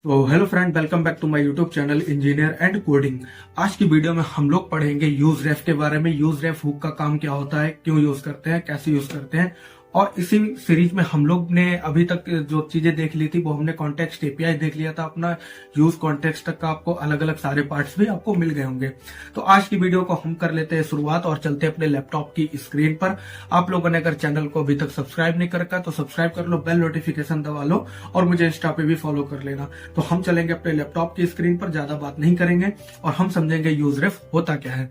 तो hello friend, welcome back to my YouTube channel engineer and coding. आज की video में हम लोग पढ़ेंगे यूज रेफ के बारे में। यूज रेफ हुक का काम क्या होता है, क्यों यूज करते हैं, कैसे यूज करते हैं। और इसी सीरीज में हम लोग ने अभी तक जो चीजें देख ली थी वो हमने कॉन्टेक्स्ट एपीआई देख लिया था अपना। यूज कॉन्टेक्स्ट तक का आपको अलग अलग सारे पार्ट्स भी आपको मिल गए होंगे। तो आज की वीडियो को हम कर लेते हैं शुरुआत और चलते हैं अपने लैपटॉप की स्क्रीन पर। आप लोगों ने अगर चैनल को अभी तक सब्सक्राइब नहीं कर रखा तो सब्सक्राइब कर लो, बेल नोटिफिकेशन दबा लो और मुझे इंस्टा पे भी फॉलो कर लेना। तो हम चलेंगे अपने लैपटॉप की स्क्रीन पर, ज्यादा बात नहीं करेंगे और हम समझेंगे यूज रेफ होता क्या है।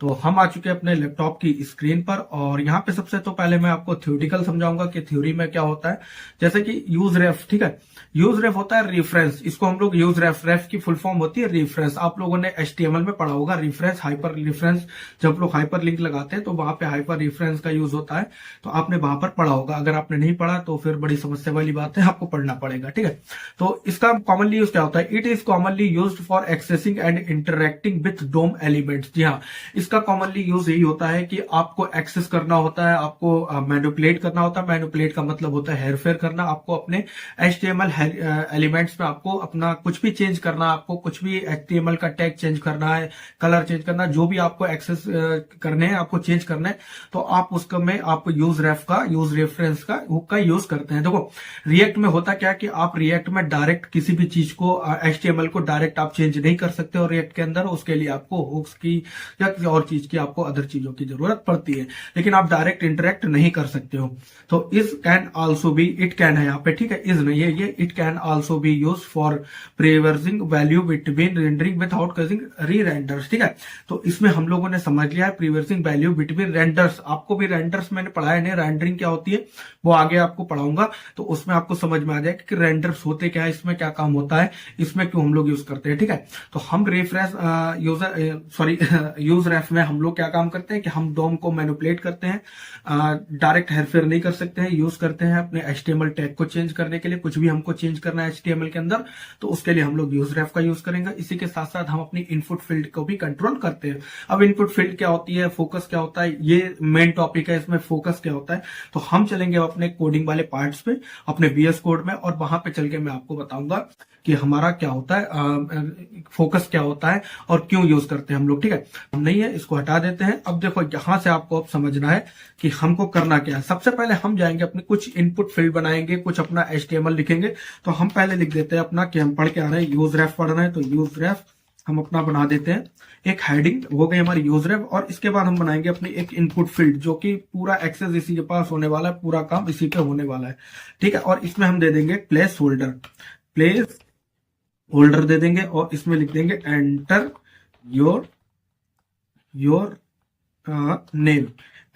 तो हम आ चुके हैं अपने लैपटॉप की स्क्रीन पर और यहाँ पे सबसे तो पहले मैं आपको थ्योरेटिकल समझाऊंगा कि थ्योरी में क्या होता है। जैसे कि यूज रेफ, ठीक है, यूज रेफ होता है रेफरेंस। इसको हम लोग यूज रेफ, रेफ की फुल फॉर्म होती है रेफरेंस। आप लोगों ने एचटीएमएल में पढ़ा होगा रेफरेंस, हाइपर रेफरेंस। जब लोग हाइपर लिंक लगाते हैं तो वहां पे हाइपर रेफरेंस का यूज होता है। तो आपने वहां पर पढ़ा होगा। अगर आपने नहीं पढ़ा तो फिर बड़ी समस्या वाली बात है, आपको पढ़ना पड़ेगा, ठीक है। तो इसका कॉमनली यूज क्या होता है? It is commonly used for accessing and interacting with DOM elements. जी हाँ, इसका कॉमनली यूज यही होता है कि आपको एक्सेस करना होता है, आपको मैनिपुलेट करना होता है। मैनिपुलेट का मतलब होता है हेरफेर करना। आपको अपने एचटीएमएल एलिमेंट्स में आपको अपना कुछ भी चेंज करना, आपको कुछ भी एचटीएमएल का टैग चेंज करना है, कलर चेंज करना, जो भी आपको एक्सेस करने हैं, आपको चेंज करना है, तो आप उसका में आप यूज रेफ का, यूज रेफरेंस का हुक का यूज करते हैं। देखो रिएक्ट में होता क्या है कि आप रिएक्ट में डायरेक्ट किसी भी चीज को, एचटीएमएल को डायरेक्ट आप चेंज नहीं कर सकते हो रिएक्ट के अंदर। उसके लिए आपको हुक्स की या किसी और चीज की, आपको अदर चीजों की जरूरत पड़ती है, लेकिन आप डायरेक्ट इंटरेक्ट नहीं कर सकते हो। तो is can also be, it can है यहाँ पे, ठीक है, इज नहीं है ये। It can also be use for preserving value between rendering without causing rerenders, ठीक है। तो इसमें हम लोगों ने समझ लिया है प्रिवर्सिंग वैल्यू बिटवीन रेंडर्स। आपको भी रेंडर्स मैंने पढ़ाया नहीं, रेंडरिंग क्या होती है वो आगे आपको पढ़ाऊंगा, तो उसमें आपको समझ में आ जाएगा कि रेंडर्स होते क्या है, इसमें क्या काम होता है, इसमें क्यों हम लोग यूज करते हैं, ठीक है। तो हम रेफरेंस यूज रेफ में हम लोग क्या काम करते हैं कि हम डोम को मैनिपुलेट करते हैं, डायरेक्ट हेरफेर नहीं कर सकते हैं, यूज करते हैं अपने एचटीएमएल टैग को चेंज करने के लिए। कुछ भी हमको चेंज करना है एचटीएमएल के अंदर तो उसके लिए हम लोग यूज रेफ का यूज करेंगे। इसी के साथ साथ हम अपनी इनपुट फील्ड को भी कंट्रोल करते हैं। अब इनपुट फील्ड क्या होती है, फोकस क्या होता है, ये मेन टॉपिक है। इसमें फोकस क्या होता है तो हम चलेंगे अपने कोडिंग वाले पार्ट्स पे, अपने बीएस कोड में, और वहां पे चल के मैं आपको बताऊंगा कि हमारा क्या होता है, फोकस क्या होता है और क्यों यूज करते हैं हम लोग, ठीक है। हम नहीं है, इसको हटा देते हैं। अब देखो यहां से आपको अब समझना है कि हमको करना क्या है। सबसे पहले हम जाएंगे अपने कुछ इनपुट फील्ड बनाएंगे, कुछ अपना एचटीएमएल लिखेंगे। तो हम पहले लिख देते हैं अपना कि हम पढ़ के आ रहे हैं, यूज रेफ पढ़ रहे हैं, तो यूज रेफ हम अपना बना देते हैं। एक हेडिंग हो गई हमारी यूज रेफ, और इसके बाद हम बनाएंगे अपनी एक इनपुट फील्ड, जो कि पूरा एक्सेस इसी के पास होने वाला है, पूरा काम इसी पे होने वाला है, ठीक है। और इसमें हम दे देंगे प्लेस होल्डर, प्लेस होल्डर दे देंगे, और इसमें लिख देंगे enter your name,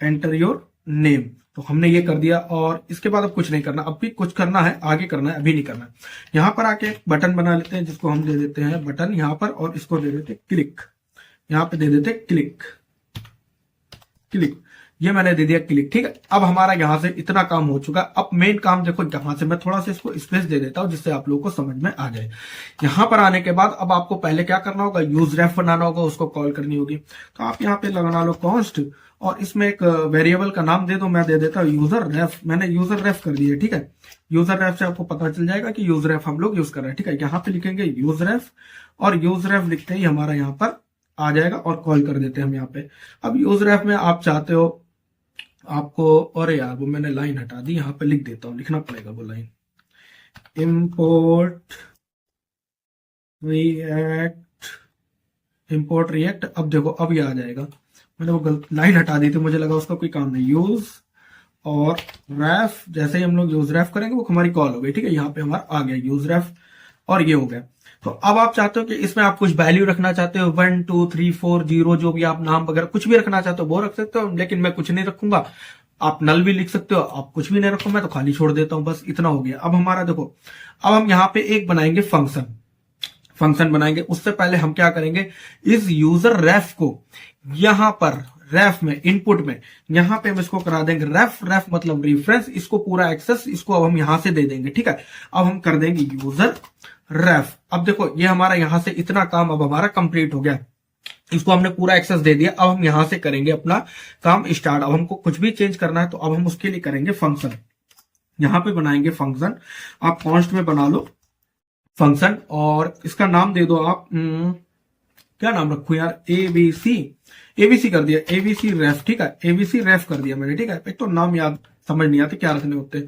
enter your name. तो हमने ये कर दिया, और इसके बाद अब कुछ नहीं करना, अब भी कुछ करना है, आगे करना है, अभी नहीं करना है। यहां पर आके बटन बना लेते हैं, जिसको हम दे देते हैं बटन यहां पर, और इसको दे देते क्लिक, यहां पे दे देते क्लिक, क्लिक, ये मैंने दे दिया क्लिक, ठीक है। अब हमारा यहां से इतना काम हो चुका। अब मेन काम देखो, यहां से मैं थोड़ा सा इसको स्पेस दे देता हूं जिससे आप लोगों को समझ में आ जाए। यहां पर आने के बाद अब आपको पहले क्या करना होगा, यूज रेफ बनाना होगा, उसको कॉल करनी होगी। तो आप यहाँ पे लगाना लो कॉन्स्ट, और इसमें एक वेरिएबल का नाम दे दो। मैं दे देता हूँ यूजर रेफ, मैंने यूजर रेफ कर दिया, ठीक है। यूजर रेफ से आपको पता चल जाएगा कि यूज रेफ हम लोग यूज कर रहे हैं, ठीक है। यहाँ पे लिखेंगे यूज रेफ, और यूज रेफ लिखते ही हमारा यहाँ पर आ जाएगा, और कॉल कर देते हैं हम यहाँ पे। अब यूज रेफ में आप चाहते हो आपको, और यार वो मैंने लाइन हटा दी, यहाँ पे लिख देता हूँ, लिखना पड़ेगा वो लाइन, इम्पोर्ट रिएक्ट। अब देखो अब ये आ जाएगा, मैंने वो गलत लाइन हटा दी थी, मुझे लगा उसका कोई काम नहीं। यूज और रेफ, जैसे ही हम लोग यूज रेफ करेंगे वो हमारी कॉल हो गई, ठीक है। यहाँ पे हमारा आ गया यूज रेफ, और ये हो गया। तो अब आप चाहते हो कि इसमें आप कुछ वैल्यू रखना चाहते हो, 1 2 3 4 0, जो भी आप नाम वगैरह कुछ भी रखना चाहते हो वो रख सकते हो, लेकिन मैं कुछ नहीं रखूंगा। आप नल भी लिख सकते हो, आप कुछ भी नहीं रखो, मैं तो खाली छोड़ देता हूं, बस इतना हो गया। अब हमारा देखो, अब हम यहाँ पे एक बनाएंगे फंक्शन, फंक्शन बनाएंगे। उससे पहले हम क्या करेंगे, इस यूजर रेफ को यहां पर रेफ में, इनपुट में, यहां पे हम इसको करा देंगे रेफ, रेफ मतलब रेफरेंस, इसको पूरा एक्सेस, इसको अब हम यहां से दे देंगे, ठीक है। अब हम कर देंगे यूजर रेफ। अब देखो ये हमारा यहां से इतना काम अब हमारा कंप्लीट हो गया, इसको हमने पूरा एक्सेस दे दिया। अब हम यहां से करेंगे अपना काम स्टार्ट। अब हमको कुछ भी चेंज करना है तो अब हम उसके लिए करेंगे फंक्शन, यहां पे बनाएंगे फंक्शन। आप कॉन्स्ट में बना लो फंक्शन, और इसका नाम दे दो आप, क्या नाम रखूं यार, एबीसी कर दिया, एबीसी रेफ, ठीक है, एबीसी रेफ कर दिया मैंने, ठीक है। एक तो नाम याद समझ नहीं आते क्या रखने होते,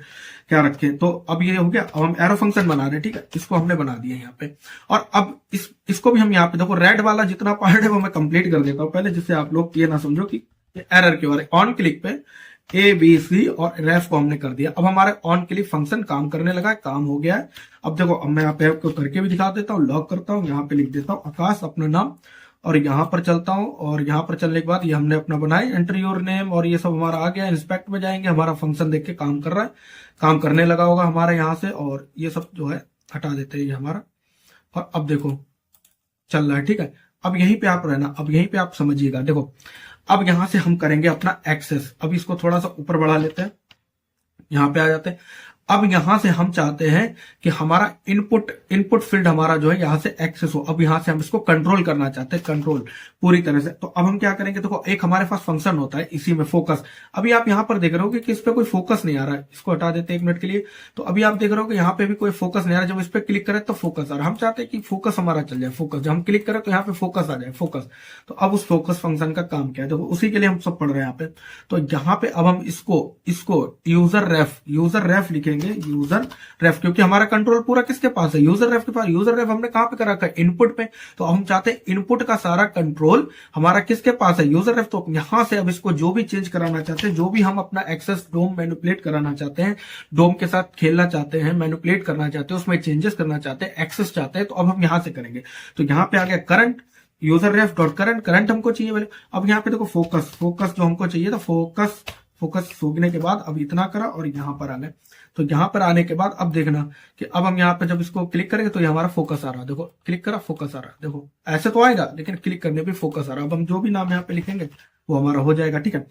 क्या रखें। तो अब ये हो गया, अब हम एरो फंक्शन बना रहे हैं, ठीक है, इसको हमने बना दिया यहाँ पे। और अब इसको भी हम यहाँ पे देखो, रेड वाला जितना पार्ट है वो मैं कंप्लीट कर देता हूँ पहले, जिससे आप लोग ये ना समझो कि एरर क्यों आ रही है। ऑन क्लिक पे ए बी सी और रेफ को हमने कर दिया। अब हमारे ऑन क्लिक फंक्शन काम करने लगा है, काम हो गया है। अब देखो, अब मैं यहाँ पे आपको करके भी दिखा देता हूँ, लॉक करता हूँ, यहाँ पे लिख देता हूँ आकाश अपना नाम, और यहाँ पर चलता हूँ, और यहाँ पर चलने के बाद ये हमने अपना बनाया, एंटर योर नेम, और ये सब हमारा आ गया। इंस्पेक्ट में जाएंगे, हमारा फंक्शन देख के काम कर रहा है, काम करने लगा होगा हमारे यहाँ से, और ये सब जो है हटा देते हैं ये हमारा। और अब देखो चल रहा है, ठीक है। अब यहीं पे आप रहना, अब यहीं पे आप समझिएगा। देखो, अब यहां से हम करेंगे अपना एक्सेस। अब इसको थोड़ा सा ऊपर बढ़ा लेते हैं, यहां पे आ जाते हैं। अब यहां से हम चाहते हैं कि हमारा इनपुट फील्ड हमारा जो है यहां से एक्सेस हो। अब यहां से हम इसको कंट्रोल करना चाहते हैं, कंट्रोल पूरी तरह से। तो अब हम क्या करेंगे, देखो एक हमारे पास फंक्शन होता है इसी में फोकस। अभी आप यहां पर देख रहे हो कि इस पे कोई फोकस नहीं आ रहा है, इसको हटा देते हैं 1 मिनट के लिए। तो अभी आप देख रहे हो कि यहाँ पे भी कोई फोकस नहीं आ रहा है। जब इस पे क्लिक करें तो फोकस आ रहा है। हम चाहते हैं कि फोकस हमारा चल जाए, फोकस जब हम क्लिक करें तो यहाँ पे फोकस आ जाए, फोकस। तो अब उस फोकस फंक्शन का काम क्या है, देखो उसी के लिए हम सब पढ़ रहे हैं यहाँ पे। तो यहाँ पे अब हम इसको यूजर रेफ लिखेंगे, यूजर रेफ, क्योंकि हमारा कंट्रोल पूरा किसके पास है, यूजर रेफ के पास। यूजर रेफ हमने कहां पे कर रखा है, इनपुट पे। तो हम चाहते हैं इनपुट का सारा कंट्रोल हमारा किसके पास है, यूजर रेफ। तो यहां से अब इसको जो भी चेंज कराना चाहते हैं, जो भी हम अपना एक्सेस डोम मैनिपुलेट कराना चाहते हैं, डोम के साथ खेलना चाहते हैं, मैनिपुलेट करना चाहते हैं, उसमें चेंजेस करना चाहते हैं, एक्सेस चाहते हैं, तो अब हम यहां से करेंगे। तो यहां पे आ गया करंट, यूजर रेफ डॉट करंट हमको चाहिए पहले। अब यहाँ पे देखो फोकस जो हमको चाहिए था, फोकस सूखने के बाद अब इतना करा और यहां पर आ गए। तो यहां पर आने के बाद अब देखना कि अब हम यहाँ पे जब इसको क्लिक करेंगे तो ये हमारा फोकस आ रहा है। देखो क्लिक करा, फोकस आ रहा है। देखो ऐसे तो आएगा, लेकिन क्लिक करने पे फोकस आ रहा है। अब हम जो भी नाम यहाँ पे लिखेंगे वो हमारा हो जाएगा, ठीक है।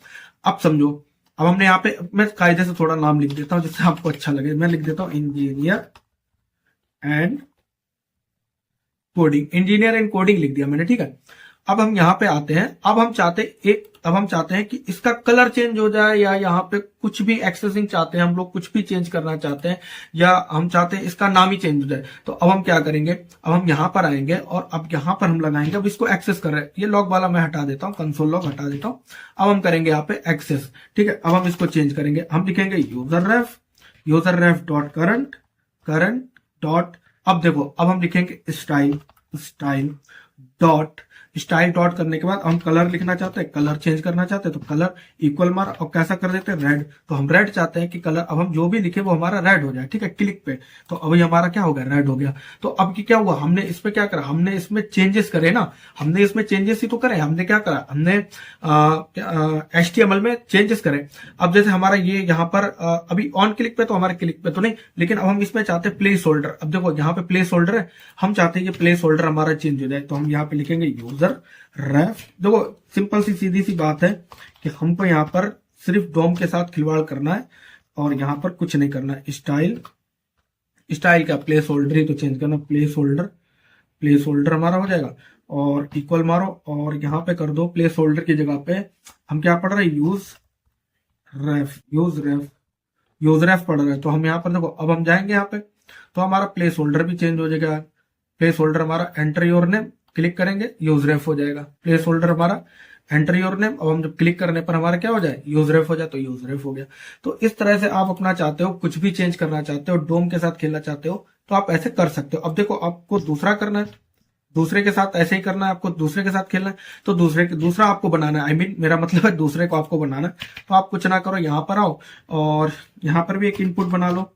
अब समझो, अब हमने यहाँ पे, मैं कायदे से थोड़ा नाम लिख देता हूँ जिससे आपको अच्छा लगे। मैं लिख देता हूँ इंजीनियर एंड कोडिंग लिख दिया मैंने, ठीक है। अब हम यहाँ पे आते हैं। अब हम चाहते हैं कि इसका कलर चेंज हो जाए, या यहाँ पे कुछ भी एक्सेसिंग चाहते हैं हम लोग, कुछ भी चेंज करना चाहते हैं, या हम चाहते हैं इसका नाम ही चेंज हो जाए। तो अब हम क्या करेंगे, अब हम यहाँ पर आएंगे और अब यहाँ पर हम लगाएंगे, अब इसको एक्सेस कर रहे हैं। ये लॉग वाला मैं हटा देता हूँ, कंसोल लॉग हटा देता हूँ। अब हम करेंगे यहाँ पे एक्सेस, ठीक है। अब हम इसको चेंज करेंगे, हम लिखेंगे यूजर रेफ डॉट करंट डॉट, अब देखो अब हम लिखेंगे स्टाइल डॉट करने के बाद हम कलर लिखना चाहते हैं, कलर चेंज करना चाहते हैं, तो कलर इक्वल मार और कैसा कर देते हैं, रेड। तो हम रेड चाहते हैं कि कलर अब हम जो भी लिखे वो हमारा रेड हो जाए, ठीक है। क्लिक पे तो अभी हमारा क्या हो गया, रेड हो गया। तो अब क्या हुआ, हमने इस पे क्या करा, हमने इसमें चेंजेस करे ना, हमने इसमें चेंजेस ही तो करे। हमने क्या करा, हमने HTML में चेंजेस करे। अब जैसे हमारा ये यहाँ पर अभी ऑन क्लिक पे, तो हमारे क्लिक पे तो नहीं, लेकिन अब हम इसमें चाहते हैं प्लेस होल्डर। अब देखो यहाँ पे प्लेस होल्डर है, हम चाहते हैं कि प्लेस होल्डर हमारा चेंज हो जाए। तो हम यहाँ पे लिखेंगे यूजर रेफ। देखो सिंपल सी सीधी सी बात है कि हमको यहाँ पर सिर्फ डोम के साथ खिलवाड़ करना है और यहाँ पर कुछ नहीं करना है। स्टाइल का प्लेस होल्डर ही तो चेंज करना, प्लेस होल्डर हमारा हो जाएगा। और इक्वल मारो और यहाँ पे कर दो प्लेस होल्डर की जगह पे हम क्या पढ़ रहे हैं, यूज रेफ पढ़ रहे हैं। तो हम यहाँ पर देखो, अब हम जाएंगे यहाँ पे तो हमारा प्लेस होल्डर भी चेंज हो जाएगा। प्लेस होल्डर हमारा एंटर योर नेम, क्लिक करेंगे यूज रेफ हो जाएगा। प्लेस होल्डर हमारा एंटर योर नेम, अब हम जब क्लिक करने पर हमारा क्या हो जाए, यूज रेफ हो जाए, तो यूज रेफ हो गया। तो इस तरह से आप अपना चाहते हो, कुछ भी चेंज करना चाहते हो, डोम के साथ खेलना चाहते हो, तो आप ऐसे कर सकते हो। अब देखो आपको दूसरा करना है, दूसरे के साथ ऐसे ही करना है, आपको दूसरे के साथ खेलना है, तो दूसरा आपको बनाना है। मेरा मतलब है दूसरे को आपको बनाना है। तो आप कुछ ना करो, यहाँ पर आओ और यहाँ पर भी एक इनपुट बना लो।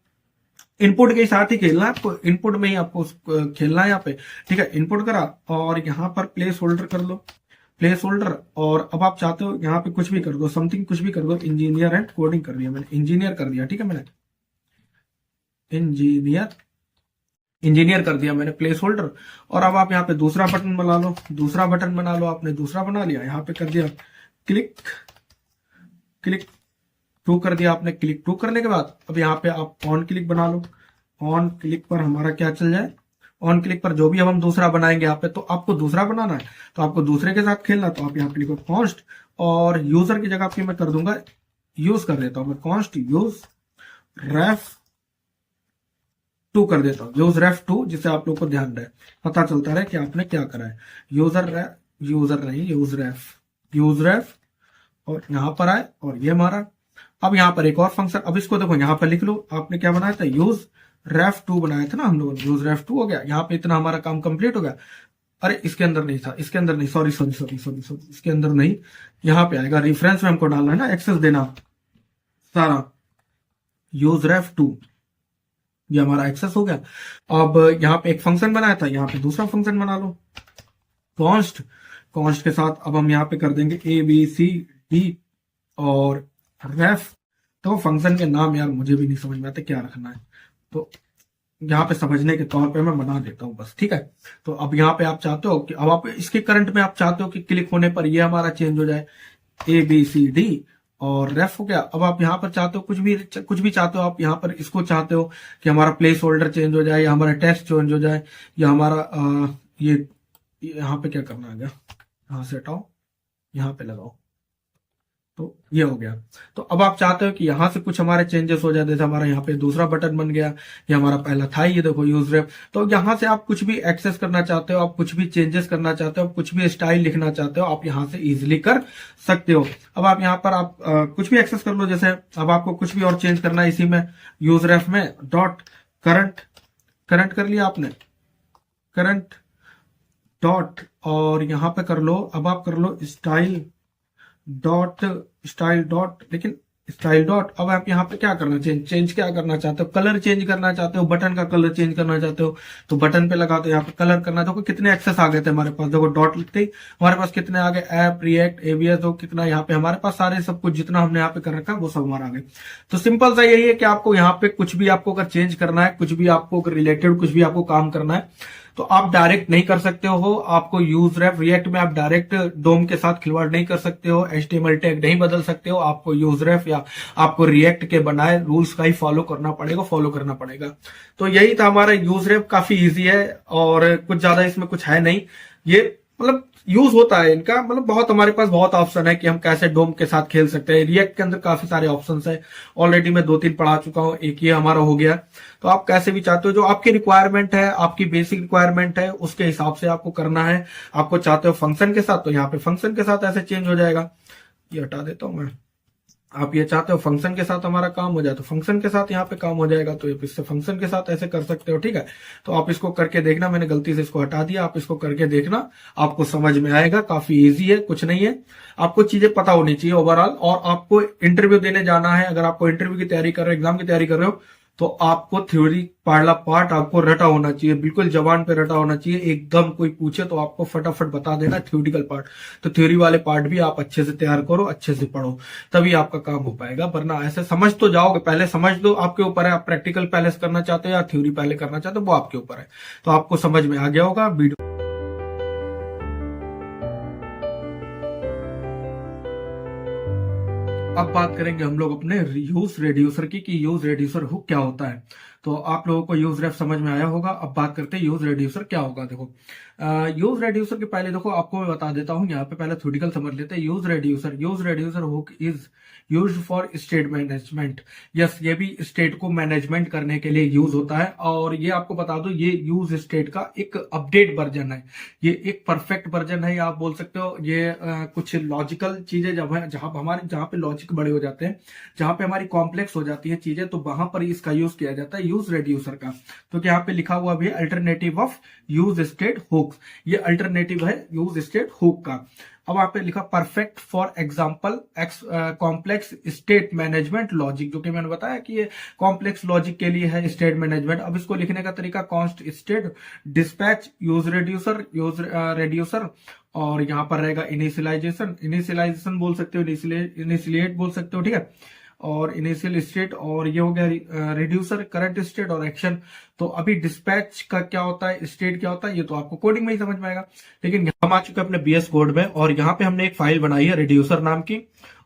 इनपुट के साथ ही खेलना है आपको, इनपुट में ही आपको खेलना है यहाँ पे, ठीक है। इनपुट करा और यहाँ पर प्लेस होल्डर कर लो, प्लेस होल्डर। और अब आप चाहते हो यहाँ पे कुछ भी कर दो, समथिंग कुछ भी कर दो। इंजीनियर एंड कोडिंग कर दिया मैंने, इंजीनियर कर दिया, ठीक है। मैंने इंजीनियर कर दिया मैंने, प्लेस होल्डर। और अब आप यहाँ पे दूसरा बटन बना लो, आपने दूसरा बना लिया, यहाँ पे कर दिया क्लिक टू कर दिया आपने। क्लिक टू करने के बाद अब यहाँ पे आप ऑन क्लिक बना लो। ऑन क्लिक पर हमारा क्या चल जाए, ऑन क्लिक पर जो भी अब हम दूसरा बनाएंगे यहाँ पे, तो आपको दूसरा बनाना है तो आपको दूसरे के साथ खेलना, तो आप यहाँ पे लिखो कॉन्स्ट, और यूजर की जगह पे मैं कर दूंगा यूज कर देता हूं मैं, कॉन्स्ट यूज रेफ टू कर देता हूँ, यूज रेफ टू, जिससे आप लोग को ध्यान रहे, पता चलता रहे कि आपने क्या करा है। यूज रेफ और यहां पर आए और ये मारा। अब यहाँ पर एक और फंक्शन, अब इसको देखो यहाँ पर लिख लो, आपने क्या बनाया था, यूज रेफ टू बनाया था ना हम लोगों ने, यूज रेफ टू हो गया, यहाँ पे इतना हमारा काम कंप्लीट हो गया। अरे इसके अंदर नहीं था, इसके अंदर नहीं, सॉरी, इसके अंदर नहीं, यहाँ पे आएगा, रेफरेंस में हमको डालना है ना, एक्सेस देना सारा, यूज रेफ टू, ये हमारा एक्सेस हो गया। अब यहाँ पे एक फंक्शन बनाया था, यहाँ पे दूसरा फंक्शन बना लो, कॉन्स्ट के साथ अब हम यहाँ पे कर देंगे ABCD और रेफ। तो फंक्शन के नाम यार मुझे भी नहीं समझ में आते क्या रखना है, तो यहाँ पे समझने के तौर पे मैं बना देता हूँ बस, ठीक है। तो अब यहाँ पे आप चाहते हो कि अब आप इसके करंट में आप चाहते हो कि क्लिक होने पर ये हमारा चेंज हो जाए, ABCD और रेफ हो गया। अब आप यहाँ पर चाहते हो कुछ भी चाहते हो आप, यहाँ पर इसको चाहते हो कि हमारा प्लेस होल्डर चेंज हो जाए, या हमारा टेक्स्ट चेंज हो जाए, या हमारा ये यहाँ पे क्या करना है, यहाँ से हटाओ, यहाँ पे लगाओ, तो ये हो गया। तो अब आप चाहते हो कि यहाँ से कुछ हमारे चेंजेस हो जाए, जैसे हमारा यहाँ पे दूसरा बटन बन गया, ये हमारा पहला था, ये देखो यूज रेफ। तो यहाँ से आप कुछ भी एक्सेस करना चाहते हो, आप कुछ भी चेंजेस करना चाहते हो, कुछ भी स्टाइल लिखना चाहते हो, आप यहाँ से इजिली कर सकते हो। अब आप यहाँ पर आप कुछ भी एक्सेस कर लो, जैसे अब आपको कुछ भी और चेंज करना है इसी में, यूज रेफ में डॉट करंट कर लिया आपने, करंट डॉट, और यहाँ पे कर लो, अब आप कर लो स्टाइल डॉट, लेकिन स्टाइल डॉट। अब आप यहाँ पे क्या करना, चेंज क्या करना चाहते हो, कलर चेंज करना चाहते हो, बटन का कलर चेंज करना चाहते हो, तो बटन पे लगा दो, यहाँ पे कलर करना। देखो कितने एक्सेस आ गए थे हमारे पास, देखो डॉट लिखते ही हमारे पास कितने आ गए, ऐप, रिएक्ट, ABS, तो कितना यहाँ पे हमारे पास सारे सब कुछ जितना हमने यहाँ पे कर रखा वो सब हमारा आ गए। तो सिंपल सा यही है कि आपको यहाँ पे कुछ भी आपको अगर चेंज करना है, कुछ भी आपको रिलेटेड कुछ भी आपको काम करना है, तो आप डायरेक्ट नहीं कर सकते हो। आपको यूज रेफ, रिएक्ट में आप डायरेक्ट डोम के साथ खिलवाड़ नहीं कर सकते हो, HTML टैग नहीं बदल सकते हो, आपको यूज रेफ या आपको रिएक्ट के बनाए रूल्स का ही फॉलो करना पड़ेगा। तो यही था हमारा यूज रेफ, काफी इजी है और कुछ ज्यादा इसमें कुछ है नहीं, ये मतलब यूज होता है इनका, मतलब बहुत हमारे पास बहुत ऑप्शन है कि हम कैसे डोम के साथ खेल सकते हैं। रिएक्ट के अंदर काफी सारे ऑप्शन है, ऑलरेडी मैं 2-3 पढ़ा चुका हूं, एक ये हमारा हो गया। तो आप कैसे भी चाहते हो, जो आपकी रिक्वायरमेंट है, आपकी बेसिक रिक्वायरमेंट है, उसके हिसाब से आपको करना है। आपको चाहते हो फंक्शन के साथ, तो यहाँ पे फंक्शन के साथ ऐसे चेंज हो जाएगा, ये हटा देता हूं मैं। आप ये चाहते हो फंक्शन के साथ हमारा काम हो जाए, तो फंक्शन के साथ यहाँ पे काम हो जाएगा, तो इससे फंक्शन के साथ ऐसे कर सकते हो, ठीक है। तो आप इसको करके देखना, मैंने गलती से इसको हटा दिया, आप इसको करके देखना, आपको समझ में आएगा, काफी इजी है, कुछ नहीं है। आपको चीजें पता होनी चाहिए ओवरऑल, और आपको इंटरव्यू देने जाना है, अगर आपको इंटरव्यू की तैयारी कर रहे हो, एग्जाम की तैयारी कर रहे हो, तो आपको थ्योरी पढ़ला पार्ट आपको रटा होना चाहिए, बिल्कुल जबान पे रटा होना चाहिए, एकदम कोई पूछे तो आपको फटाफट बता देना थ्योरिटिकल पार्ट। तो थ्योरी वाले पार्ट भी आप अच्छे से तैयार करो, अच्छे से पढ़ो, तभी आपका काम हो पाएगा। वरना ऐसे समझ तो जाओगे, पहले समझ लो, आपके ऊपर है, आप प्रैक्टिकल पहले करना चाहते हो या थ्योरी पहले करना चाहते हो, वो आपके ऊपर है। तो आपको समझ में आ गया होगा वीडियो। अब बात करेंगे हम लोग अपने यूज रेड्यूसर की, कि यूज रेड्यूसर हुक क्या होता है। तो आप लोगों को यूज रेफ समझ में आया होगा। अब बात करते हैं यूज रेड्यूसर क्या होगा। देखो यूज रेड्यूसर के पहले देखो आपको मैं बता देता हूं, यहाँ पे पहले थ्योरेटिकल समझ लेते हैं। Use reducer hook is use for state management. Yes, ये भी स्टेट को मैनेजमेंट करने के लिए यूज होता है। और ये आपको बता दो, ये यूज स्टेट का एक अपडेट वर्जन है, ये एक परफेक्ट वर्जन है, आप बोल सकते हो। ये कुछ लॉजिकल चीजें जब है, जहां पे लॉजिक बड़े हो जाते हैं, जहां पे हमारी कॉम्प्लेक्स हो जाती है चीजें, तो वहां पर इसका यूज किया जाता है यूज रेड्यूसर का। तो यहाँ पे लिखा हुआ भी है alternative of use state hook, ये अल्टरनेटिव है यूज स्टेट हुक का। अब आप पे लिखा perfect for example complex state management logic, जो कि मैंने बताया कि ये कॉम्प्लेक्स लॉजिक के लिए है, स्टेट मैनेजमेंट। अब इसको लिखने का तरीका const state dispatch use reducer, और यहां पर रहेगा इनिशियलाइजेशन बोल सकते हो, इनिशिएट बोल सकते हो, ठीक है, और इनिशियल स्टेट, और ये हो गया रिड्यूसर, करंट स्टेट और एक्शन। तो अभी डिस्पैच का क्या होता है, स्टेट क्या होता है, ये तो आपको कोडिंग में ही समझ में आएगा। लेकिन हम आ चुके हैं अपने BS कोड में, और यहाँ पे हमने एक फाइल बनाई है रिड्यूसर नाम की,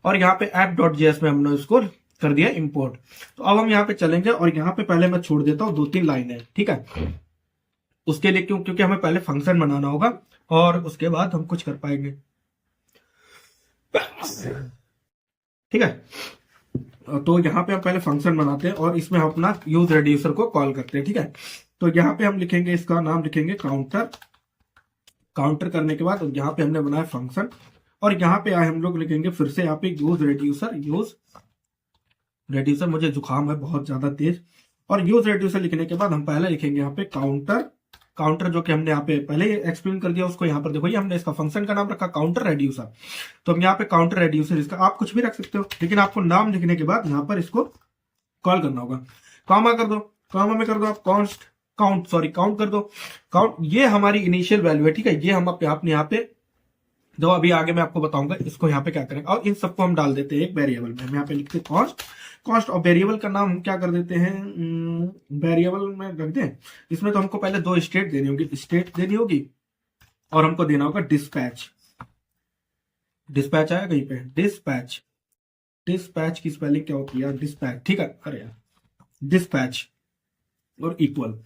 और यहाँ पे app.js में हमने उसको कर दिया इंपोर्ट। तो अब हम यहाँ पे चलेंगे, और यहाँ पे पहले मैं छोड़ देता हूँ 2-3 लाइनें, ठीक है। उसके लिए क्योंकि हमें पहले फंक्शन बनाना होगा, और उसके बाद हम कुछ कर पाएंगे, ठीक है। तो यहाँ पे हम पहले फंक्शन बनाते हैं और इसमें हम अपना यूज रेड्यूसर को कॉल करते हैं, ठीक है। तो यहाँ पे हम लिखेंगे, इसका नाम लिखेंगे काउंटर। काउंटर करने के बाद यहाँ पे हमने बनाया फंक्शन, और यहाँ पे आए हम लोग लिखेंगे फिर से यहाँ पे यूज रेड्यूसर। यूज रेड्यूसर, मुझे जुकाम है बहुत ज्यादा तेज। और यूज रेड्यूसर लिखने के बाद हम पहले लिखेंगे यहाँ पे काउंटर। काउंटर जो कि हमने यहाँ पे पहले एक्सप्लेन कर दिया उसको, यहाँ पर देखो ये हमने इसका फंक्शन का नाम रखा काउंटर रेड्यूसर। तो हम यहाँ पे काउंटर रेड्यूसर, इसका आप कुछ भी रख सकते हो, लेकिन आपको नाम लिखने के बाद यहाँ पर इसको कॉल करना होगा। कॉमा कर दो, कॉमा में कर दो आप काउंट कर दो। काउंट ये हमारी इनिशियल वैल्यू है, ठीक है। ये हम अपने यहाँ पे जो अभी आगे मैं आपको बताऊंगा इसको यहाँ पे क्या करेंगे, और इन सबको हम डाल देते हैं एक वेरिएबल में। हम यहाँ पे लिखते हैं कॉस्ट। कॉस्ट और वेरिएबल का नाम हम क्या कर देते हैं, वेरिएबल में रख दें। इसमें तो हमको पहले 2 स्टेट देनी होगी, स्टेट देनी होगी, और हमको देना होगा डिस्पैच। डिस्पैच आया कहीं पे, डिस्पैच। डिस्पैच की स्पेलिंग क्या होती है यार, डिस्पैच, ठीक है। अरे यार, डिस्पैच और इक्वल।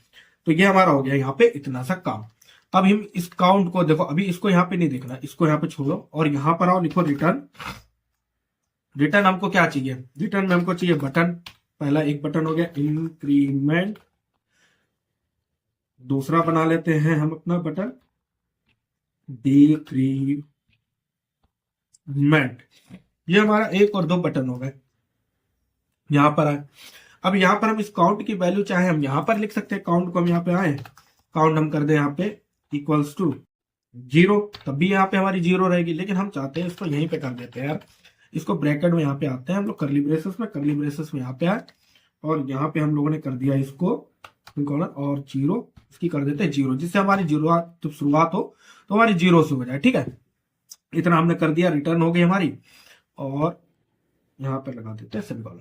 तो ये हमारा हो गया यहाँ पे इतना सा काम। अब हम इस काउंट को देखो, अभी इसको यहाँ पे नहीं देखना, इसको यहाँ पे छोड़ो और यहाँ पर आओ, लिखो रिटर्न। रिटर्न हमको क्या चाहिए, रिटर्न में हमको चाहिए बटन। पहला एक बटन हो गया इंक्रीमेंट। दूसरा बना लेते हैं हम अपना बटन डिक्रीमेंट। ये हमारा 1 और 2 बटन हो गए। यहां पर आए, अब यहां पर हम इस काउंट की वैल्यू चाहे हम यहां पर लिख सकते हैं, काउंट को हम यहाँ पे आए, काउंट हम कर दे यहाँ पे इक्वल्स टू 0, तब भी यहाँ पे हमारी 0 रहेगी। लेकिन हम चाहते हैं इसको यहीं पे कर देते हैं यार, इसको ब्रैकेट में यहाँ पे आते हैं हम लोग, करली ब्रेसेस में यहाँ पे आए, और यहाँ पे हम लोगों ने कर दिया इसको और 0, इसकी कर देते हैं 0, जिससे हमारी जब शुरुआत हो तो हमारी 0 से हो जाए, ठीक है। इतना हमने कर दिया, रिटर्न हो गई हमारी, और यहाँ पर लगा देते हैं सेमीकोलन।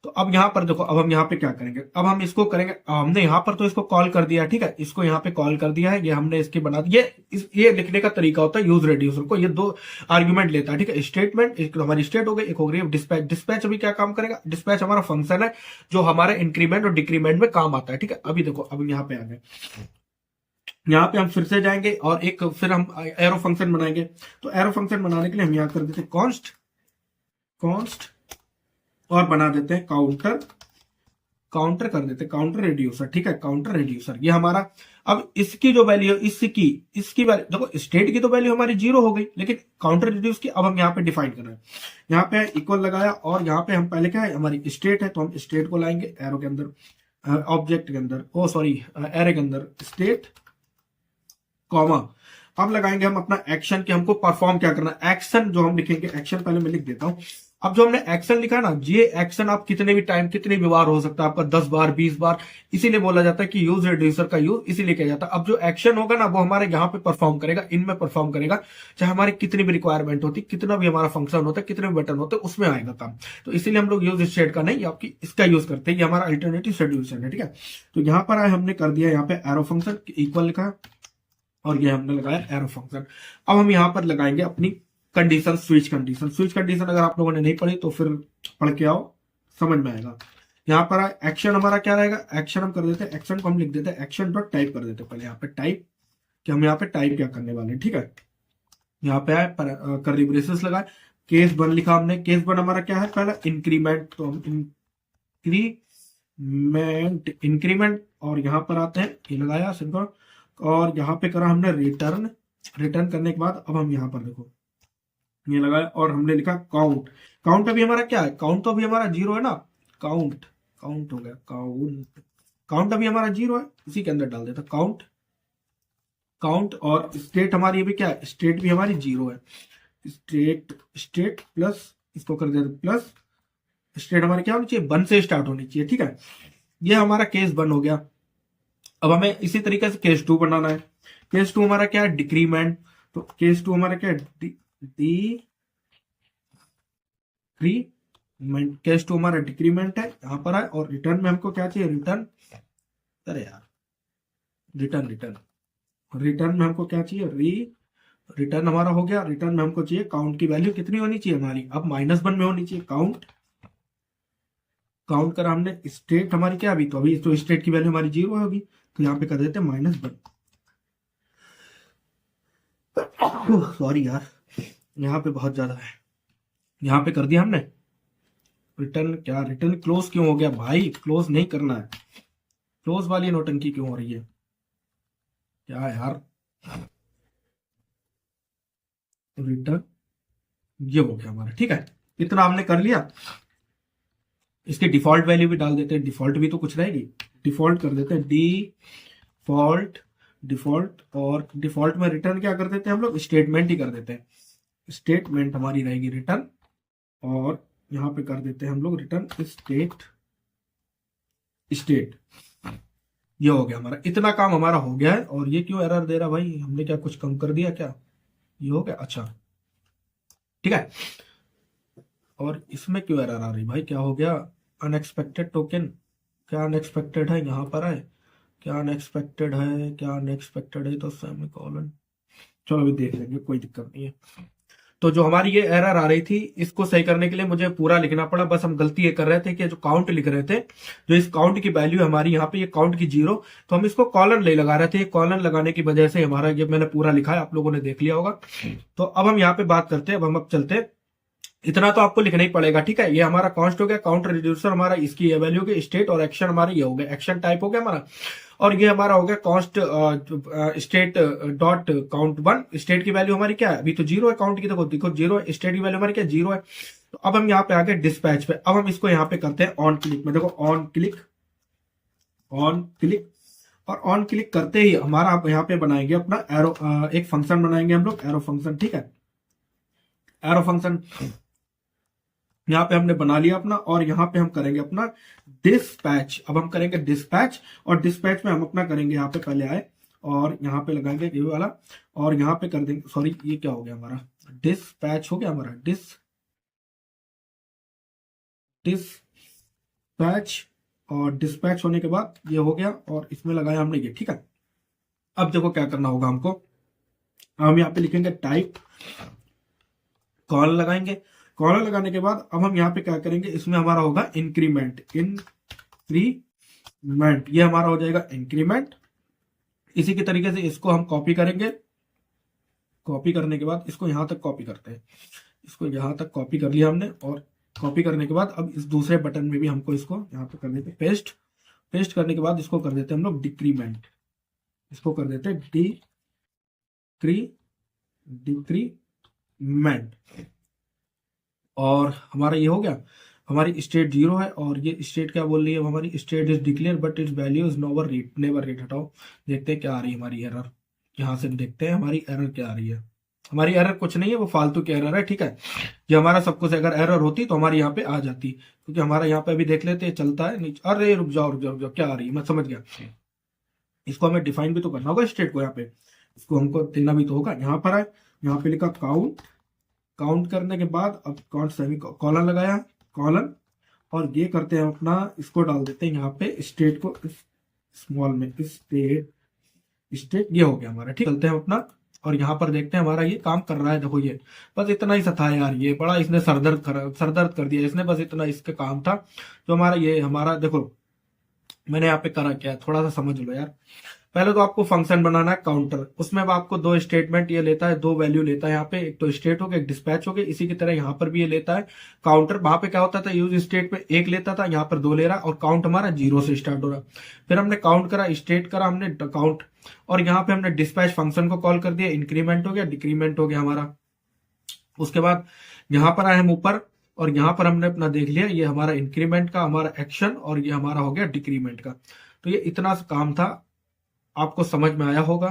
तो अब यहाँ पर देखो, अब हम यहाँ पे क्या करेंगे, अब हम इसको करेंगे, हमने यहाँ पर तो इसको कॉल कर दिया, ठीक है। इसको यहाँ पे कॉल कर दिया है, ये हमने इसके बना दिया। ये लिखने का तरीका होता है यूज रेड्यूसर को, ये 2 आर्ग्यूमेंट लेता है, ठीक है। स्टेटमेंट, एक हमारी स्टेट हो गई, एक हो गई डिस्पैच। डिस्पैच अभी क्या काम करेगा, डिस्पैच हमारा फंक्शन है जो हमारे इंक्रीमेंट और डिक्रीमेंट में काम आता है, ठीक है। अभी देखो, अब यहाँ पे आ गए, यहाँ पे हम फिर से जाएंगे और एक फिर हम एरो फंक्शन बनाएंगे। तो एरो फंक्शन बनाने के लिए हम यहाँ कर देते हैं कॉन्स्ट और बना देते हैं काउंटर कर देते हैं काउंटर रेड्यूसर, ठीक है। काउंटर रेड्यूसर ये हमारा, अब इसकी जो वैल्यू है, इसकी वैल्यू देखो, स्टेट की तो वैल्यू हमारी 0 हो गई, लेकिन काउंटर रेड्यूस की अब हम यहाँ पे डिफाइन कर रहे हैं। यहाँ पे इक्वल लगाया, और यहाँ पे हम पहले क्या है, हमारी स्टेट है, तो हम स्टेट को लाएंगे एरो के अंदर, ऑब्जेक्ट के अंदर, एरे के अंदर स्टेट, कॉमा। अब लगाएंगे हम अपना एक्शन, कि हमको परफॉर्म क्या करना है। एक्शन जो हम लिखेंगे, एक्शन पहले मैं लिख देता हूं। अब जो हमने एक्शन लिखा ना, ये एक्शन आप कितने भी टाइम, कितनी भी बार हो सकता है आपका, 10 बार 20 बार, इसीलिए बोला जाता है कि यूज रेड्यूसर का यूज इसीलिए किया जाता है। अब जो एक्शन होगा ना, वो हमारे यहाँ पे परफॉर्म करेगा, इनमें परफॉर्म करेगा, चाहे हमारी कितनी भी रिक्वायरमेंट होती, कितना भी हमारा फंक्शन होता है, कितने भी बटन होते हैं, उसमें आएगा काम। तो इसीलिए हम लोग यूज स्टेट का नहीं, आपकी इसका यूज करते हैं, ये हमारा अल्टरनेटिव रेड्यूसर है, ठीक है। तो यहाँ पर आए, हमने कर दिया यहाँ पे एरो फंक्शन इक्वल लिखा, और ये हमने लगाया एरो फंक्शन। अब हम यहाँ पर लगाएंगे अपनी कंडीशन, स्विच कंडीशन अगर आप लोगों ने नहीं पढ़ी तो फिर पढ़ के आओ, समझ में आएगा। यहाँ पर एक्शन हमारा क्या रहेगा, एक्शन हम कर देते हैं, एक्शन को हम लिख देते हैं एक्शन डॉट टाइप कर देते हैं पहले यहाँ पे टाइप, कि हम यहाँ पे टाइप क्या करने वाले हैं, ठीक है। यहाँ पे आए, कर्ली ब्रेसेस लगाए, केस 1 लिखा हमने। केस 1 हमारा क्या है, पहला इंक्रीमेंट, तो हम इंक्रीमेंट, और यहाँ पर आते हैं, ये लगाया सिंपल, और यहाँ पे करा हमने रिटर्न करने के बाद अब हम यहाँ पर देखो ये लगाया, और हमने लिखा काउंट अभी हमारा क्या है, काउंट तो अभी हमारा 0 है ना, काउंट हो गया, काउंट अभी हमारा 0 है, इसी के अंदर डाल देता काउंट। और स्टेट हमारी अभी क्या है, स्टेट भी हमारी 0 है, स्टेट प्लस, इसको कर देते प्लस, स्टेट हमारी क्या होनी चाहिए, 1 से स्टार्ट होनी चाहिए, ठीक है। ये हमारा केस 1 हो गया। अब हमें इसी तरीके से केस 2 बनाना है। केस 2 हमारा क्या है, डिक्रीमेंट, तो केस 2 हमारा क्या है, केस 2 हमारा डिक्रीमेंट है, यहां पर है। और रिटर्न में हमको क्या चाहिए, रिटर्न में हमको क्या चाहिए, रिटर्न हमारा हो गया। रिटर्न में हमको चाहिए काउंट की वैल्यू कितनी होनी चाहिए हमारी, अब -1 में होनी चाहिए, काउंट करा हमने। स्टेट हमारी क्या, अभी तो स्टेट की वैल्यू हमारी 0 होगी, तो यहाँ पे कर देते हैं -1। सॉरी यार, यहाँ पे बहुत ज्यादा है, यहाँ पे कर दिया हमने रिटर्न क्या, रिटर्न क्लोज क्यों हो गया भाई, क्लोज नहीं करना है, क्लोज वाली नोटंकी क्यों हो रही है क्या यार। रिटर्न ये हो गया हमारा, ठीक है, इतना हमने कर लिया। इसकी डिफॉल्ट वैल्यू भी डाल देते हैं, डिफॉल्ट भी तो कुछ रहेगी, डिफॉल्ट कर देते हैं डिफॉल्ट, डिफॉल्ट, और डिफॉल्ट में रिटर्न क्या कर देते हैं हम लोग, स्टेटमेंट ही कर देते हैं, स्टेटमेंट हमारी रहेगी रिटर्न, और यहां पे कर देते हैं हम लोग रिटर्न स्टेट। ये हो गया हमारा, इतना काम हमारा हो गया है। और ये क्यों एरर दे रहा भाई, हमने क्या कुछ कम कर दिया क्या, ये हो गया, अच्छा ठीक है। और इसमें क्यों एरर आ रही भाई, क्या हो गया, अनएक्सपेक्टेड टोकन, क्या अनएक्सपेक्टेड है यहाँ पर है, क्या अनएक्सपेक्टेड है, क्या अनएक्सपेक्टेड है, तो सेमीकोलन, चलो अभी देख लेंगे, कोई दिक्कत नहीं है। तो जो हमारी ये एरर आ रही थी, इसको सही करने के लिए मुझे पूरा लिखना पड़ा। बस हम गलती ये कर रहे थे कि जो काउंट लिख रहे थे, जो इस काउंट की वैल्यू हमारी यहाँ पे, ये काउंट की 0, तो हम इसको कॉलन ले लगा रहे थे। कॉलन लगाने की वजह से हमारा, ये मैंने पूरा लिखा है, आप लोगों ने देख लिया होगा। तो अब हम यहाँ पे बात करते हैं, अब चलते हैं, इतना तो आपको लिखना ही पड़ेगा, ठीक है। ये हमारा कॉन्स्ट हो गया, काउंट रिड्यूसर हमारा, इसकी ये वैल्यू हो गई, स्टेट और एक्शन हमारा ये हो गया, एक्शन टाइप हो गया हमारा। और ये हमारा हो गया const state dot count 1, state की वैल्यू हमारी क्या है, अभी तो 0 है, काउंट की देखो 0 है, स्टेट की वैल्यू हमारी क्या 0 है। तो अब हम यहाँ पे आ गए डिस्पैच पे। अब हम इसको यहाँ पे करते हैं ऑन क्लिक में, देखो ऑन क्लिक, ऑन क्लिक, और ऑन क्लिक करते ही हमारा आप यहाँ पे बनाएंगे अपना एरो, एक फंक्शन बनाएंगे हम लोग, एरो फंक्शन, ठीक है। एरो फंक्शन यहाँ पे हमने बना लिया अपना, और यहाँ पे हम करेंगे अपना डिस्पैच। अब हम करेंगे डिस्पैच, और डिस्पैच में हम अपना करेंगे, यहाँ पे पहले आए और यहाँ पे लगाएंगे ये वाला, और यहाँ पे कर देंगे, सॉरी ये क्या हो गया हमारा, डिस्पैच हो गया हमारा, डिस्पैच, और डिस्पैच होने के बाद ये हो गया, और इसमें लगाया हमने ये, ठीक है। अब देखो क्या करना होगा हमको, हम यहाँ पे लिखेंगे टाइप, कॉल लगाएंगे, कॉलर लगाने के बाद अब हम यहाँ पे क्या करेंगे, इसमें हमारा होगा इंक्रीमेंट, इंक्रीमेंट, ये हमारा हो जाएगा इंक्रीमेंट। इसी के तरीके से इसको हम कॉपी करेंगे, कॉपी करने के बाद इसको यहां तक कॉपी करते हैं, इसको यहां तक कॉपी कर लिया हमने। और कॉपी करने के बाद अब इस दूसरे बटन में भी हमको इसको यहाँ पे कर देते हैं पेस्ट, पेस्ट करने के बाद इसको कर देते हैं हम लोग डिक्रीमेंट, इसको कर देते हैं डिक्रीमेंट, और हमारा ये हो गया, हमारी स्टेट 0 है, और ये स्टेट क्या बोल रही है हमारी, state is declare but it's value is never read, हटाओ, देखते हैं क्या आ रही है हमारी एरर, यहाँ से देखते हैं हमारी एरर क्या आ रही है। हमारी एरर कुछ नहीं है, वो फालतू की एरर है, ठीक है। ये हमारा सब कुछ अगर एरर होती तो हमारी यहाँ पे आ जाती, क्योंकि हमारा यहाँ पे अभी देख लेते हैं चलता है नीचे, अरे रुक जाओ क्या आ रही है, मैं समझ गया। इसको हमें डिफाइन भी तो करना होगा स्टेट को, यहाँ पे इसको हमको देना भी तो होगा। यहाँ पर है, यहाँ पे लिखा काउंट, काउंट करने के बाद अब काउंट सेमी कॉलन लगाया, कॉलन, और ये करते हैं अपना, इसको डाल देते हैं यहाँ पे स्टेट को, स्मॉल में स्टेट, ये हो गया हमारा, ठीक। चलते हैं अपना, और यहाँ पर देखते हैं हमारा ये काम कर रहा है, देखो ये बस इतना ही सा था यार, ये बड़ा इसने सरदर्द कर दिया इसने, बस इतना इसका काम था। जो हमारा ये हमारा देखो मैंने यहाँ पे करा क्या, थोड़ा सा समझ लो यार। पहले तो आपको फंक्शन बनाना है काउंटर, उसमें अब आपको 2 स्टेटमेंट ये लेता है, 2 वैल्यू लेता है यहाँ पे, एक तो स्टेट हो गया, एक डिस्पैच हो गया। इसी की तरह यहाँ पर भी ये लेता है काउंटर, वहां पे क्या होता था यूज स्टेट पे 1 लेता था, यहाँ पर 2 ले रहा, और काउंट हमारा 0 से स्टार्ट हो रहा। फिर हमने काउंट करा, स्टेट करा हमने काउंट, और यहाँ पे हमने डिस्पैच फंक्शन को कॉल कर दिया, इंक्रीमेंट हो गया, डिक्रीमेंट हो गया हमारा। उसके बाद यहाँ पर आए हम ऊपर, और यहाँ पर हमने अपना देख लिया, ये हमारा इंक्रीमेंट का हमारा एक्शन, और ये हमारा हो गया डिक्रीमेंट का। तो ये इतना काम था, आपको समझ में आया होगा।